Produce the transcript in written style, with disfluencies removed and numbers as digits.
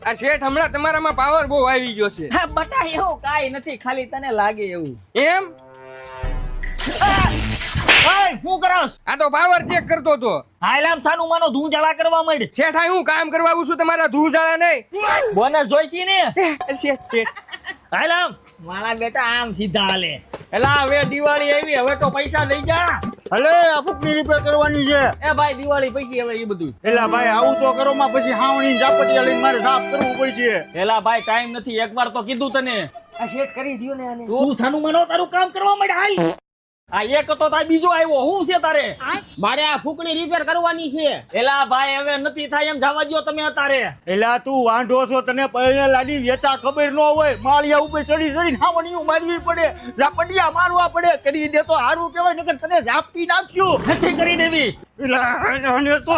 આ શેઠ હમણાં તમારામાં પાવર બહુ આવી ગયો છે. હા બટા એવું કાઈ નથી, ખાલી તને લાગે એવું. એમ? હું કરસ? આ તો પાવર ચેક કરતો તો. હાલામ સાનું માનો ધૂંજાળા કરવા માંડ. શેઠ આ હું કામ કરવા આવું છું તમારા ધૂળજાળા નહીં. બોનસ જોઈસી ને? શેઠ શેઠ હાલામ મારા બેટા આમ સીધા હાલે. એલા હવે દિવાળી આવી, હવે તો પૈસા લઈ જા. અલે આ ફૂકની રિપેર કરવાની છે. એ ભાઈ દિવાળી પૈસી હવે એ બધું. એલા ભાઈ આવું તો કરો માં પછી હાવણી ઝાપટિયા લઈને મારે સાફ કરવું પડશે. એલા ભાઈ ટાઈમ નથી, એકવાર તો કીધું તને. આ શેઠ કરી દ્યો ને આને. તું સાનું માનો તારું કામ કરવા માંડ. હાલ આ એક તો તાર બીજો આવ્યો. હું છે તારે? મારે આ ફૂકણી રિપેર કરવાની છે. એલા ભાઈ હવે નથી થાય એમ જવા દ્યો તમે અતારે. એલા તું વાંઢો છો, તને પહેલા લાડી વેચા ખબર ન હોય. માળિયા ઉપર ચડી ચડીને હાવણીઓ મારવી પડે, ઝાપટિયા મારવા પડે. કરી દે તો સારું કહેવાય, નકર તને ઝાપટી નાખ્યું. નથી કરી દેવી. એલા આને તો